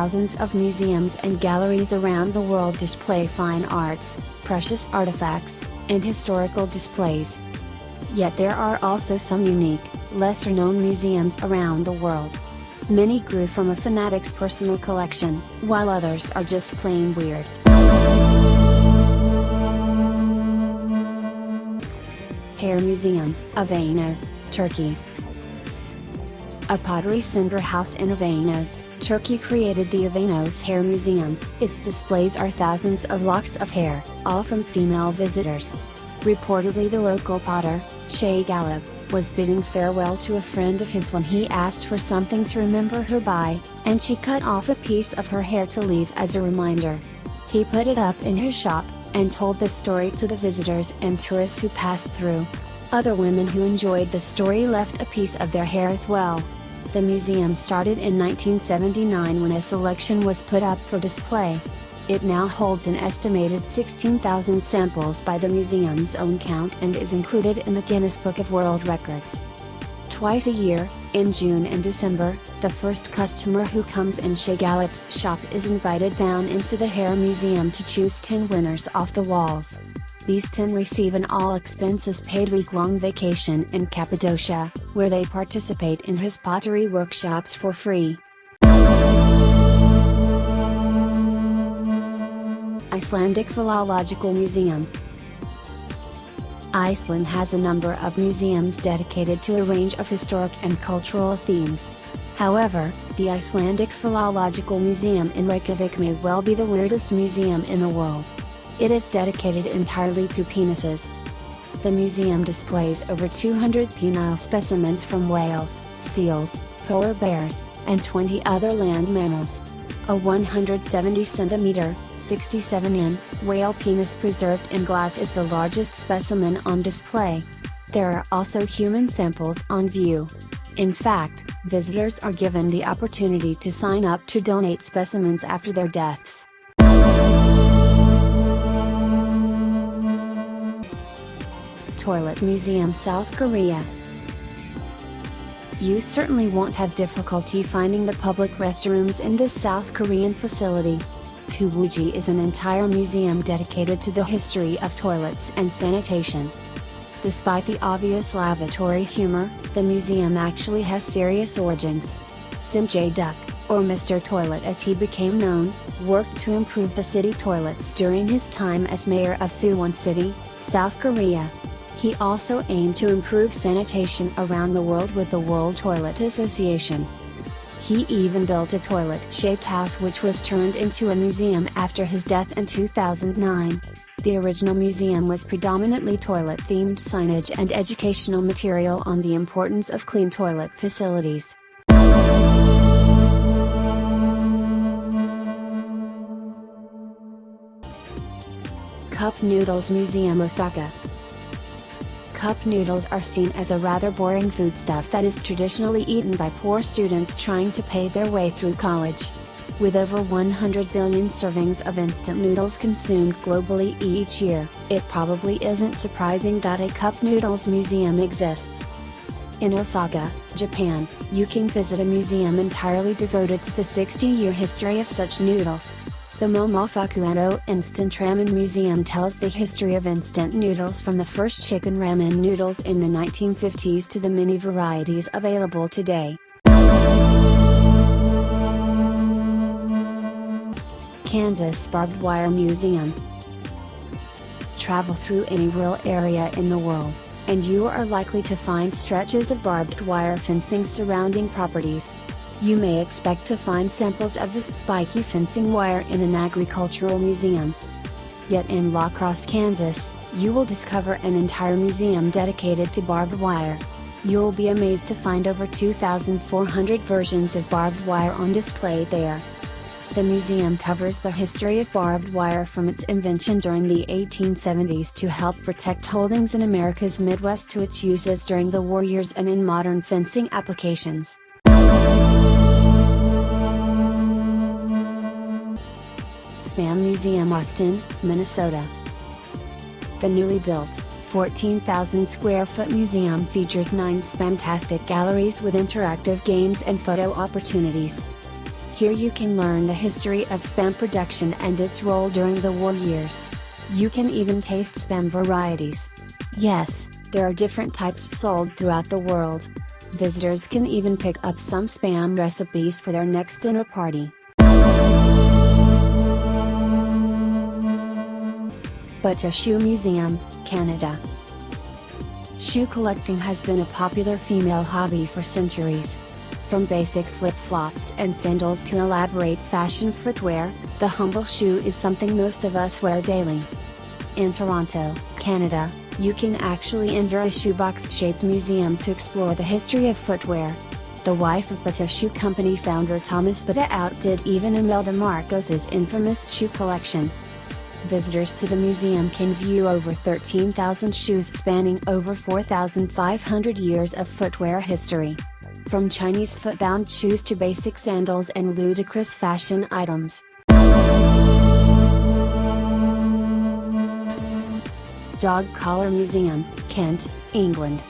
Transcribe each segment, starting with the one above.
thousands of museums and galleries around the world display fine arts, precious artifacts, and historical displays. Yet there are also some unique, lesser-known museums around the world. Many grew from a fanatic's personal collection, while others are just plain weird. Hair Museum, Avanos, Turkey. A pottery cinder house in Avanos, Turkey created the Avanos Hair Museum. Its displays are thousands of locks of hair, all from female visitors. Reportedly the local potter, Shay Gallup, was bidding farewell to a friend of his when he asked for something to remember her by, and she cut off a piece of her hair to leave as a reminder. He put it up in his shop, and told the story to the visitors and tourists who passed through. Other women who enjoyed the story left a piece of their hair as well. The museum started in 1979 when a selection was put up for display. It now holds an estimated 16,000 samples by the museum's own count and is included in the Guinness Book of World Records. Twice a year, in June and December, the first customer who comes in Shay Gallup's shop is invited down into the Hair Museum to choose 10 winners off the walls. These 10 receive an all-expenses-paid week-long vacation in Cappadocia, where they participate in his pottery workshops for free. Icelandic Philological Museum. Iceland has a number of museums dedicated to a range of historic and cultural themes. However, the Icelandic Philological Museum in Reykjavik may well be the weirdest museum in the world. It is dedicated entirely to penises. The museum displays over 200 penile specimens from whales, seals, polar bears, and 20 other land mammals. A 170 cm, 67 in, whale penis preserved in glass is the largest specimen on display. There are also human samples on view. In fact, visitors are given the opportunity to sign up to donate specimens after their deaths. Toilet Museum, South Korea. You certainly won't have difficulty finding the public restrooms in this South Korean facility. Tubuji is an entire museum dedicated to the history of toilets and sanitation. Despite the obvious lavatory humor, the museum actually has serious origins. Sim Jae-duk, or Mr. Toilet as he became known, worked to improve the city toilets during his time as mayor of Suwon City, South Korea. He also aimed to improve sanitation around the world with the World Toilet Association. He even built a toilet-shaped house which was turned into a museum after his death in 2009. The original museum was predominantly toilet-themed signage and educational material on the importance of clean toilet facilities. Cup Noodles Museum, Osaka. Cup noodles are seen as a rather boring foodstuff that is traditionally eaten by poor students trying to pay their way through college. With over 100 billion servings of instant noodles consumed globally each year, it probably isn't surprising that a Cup Noodles Museum exists. In Osaka, Japan, you can visit a museum entirely devoted to the 60-year history of such noodles. The Momofuku Instant Ramen Museum tells the history of instant noodles from the first chicken ramen noodles in the 1950s to the many varieties available today. Kansas Barbed Wire Museum. Travel through any rural area in the world, and you are likely to find stretches of barbed wire fencing surrounding properties. You may expect to find samples of this spiky fencing wire in an agricultural museum. Yet in La Crosse, Kansas, you will discover an entire museum dedicated to barbed wire. You'll be amazed to find over 2,400 versions of barbed wire on display there. The museum covers the history of barbed wire from its invention during the 1870s to help protect holdings in America's Midwest to its uses during the war years and in modern fencing applications. Spam Museum, Austin, Minnesota. The newly built, 14,000 square foot museum features 9 spamtastic galleries with interactive games and photo opportunities. Here you can learn the history of Spam production and its role during the war years. You can even taste Spam varieties. Yes, there are different types sold throughout the world. Visitors can even pick up some Spam recipes for their next dinner party. But a Shoe Museum, Canada. Shoe collecting has been a popular female hobby for centuries. From basic flip-flops and sandals to elaborate fashion footwear, the humble shoe is something most of us wear daily. In Toronto, Canada, you can actually enter a shoebox-shaped museum to explore the history of footwear. The wife of Bata Shoe Company founder Thomas Bata outdid even Imelda Marcos's infamous shoe collection. Visitors to the museum can view over 13,000 shoes spanning over 4,500 years of footwear history. From Chinese foot-bound shoes to basic sandals and ludicrous fashion items. Dog Collar Museum, Kent, England.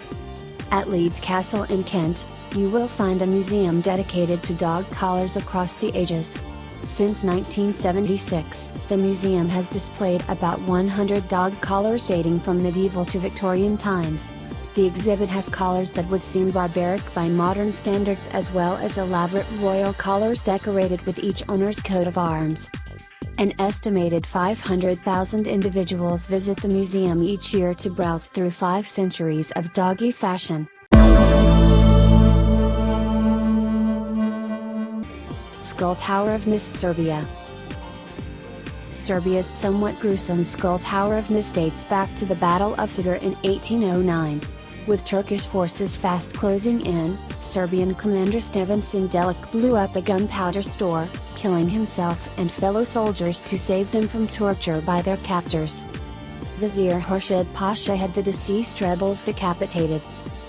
At Leeds Castle in Kent, you will find a museum dedicated to dog collars across the ages. Since 1976, the museum has displayed about 100 dog collars dating from medieval to Victorian times. The exhibit has collars that would seem barbaric by modern standards as well as elaborate royal collars decorated with each owner's coat of arms. An estimated 500,000 individuals visit the museum each year to browse through 5 centuries of doggy fashion. Skull Tower of Nis, Serbia. Serbia's somewhat gruesome Skull Tower of Nis dates back to the Battle of Sadr in 1809. With Turkish forces fast closing in, Serbian commander Stevan Sindelik blew up a gunpowder store, killing himself and fellow soldiers to save them from torture by their captors. Vizier Khurshid Pasha had the deceased rebels decapitated.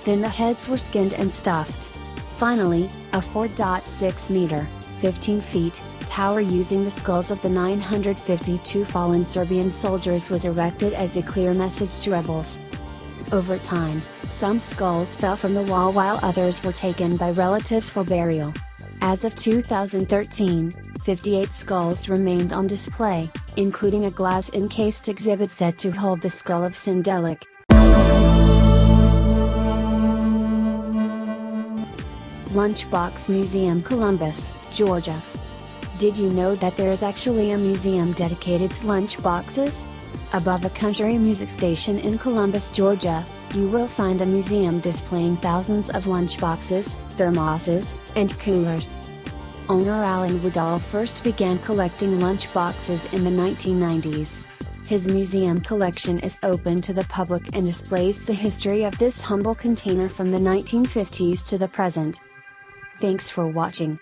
Then the heads were skinned and stuffed. Finally, a 4.6 meter, 15 feet, tower using the skulls of the 952 fallen Serbian soldiers was erected as a clear message to rebels. Over time, some skulls fell from the wall while others were taken by relatives for burial. As of 2013, 58 skulls remained on display, including a glass-encased exhibit said to hold the skull of Sindelik. Lunchbox Museum, Columbus, Georgia. Did you know that there is actually a museum dedicated to lunchboxes? Above a country music station in Columbus, Georgia, you will find a museum displaying thousands of lunchboxes, thermoses, and coolers. Owner Alan Woodall first began collecting lunchboxes in the 1990s. His museum collection is open to the public and displays the history of this humble container from the 1950s to the present. Thanks for watching.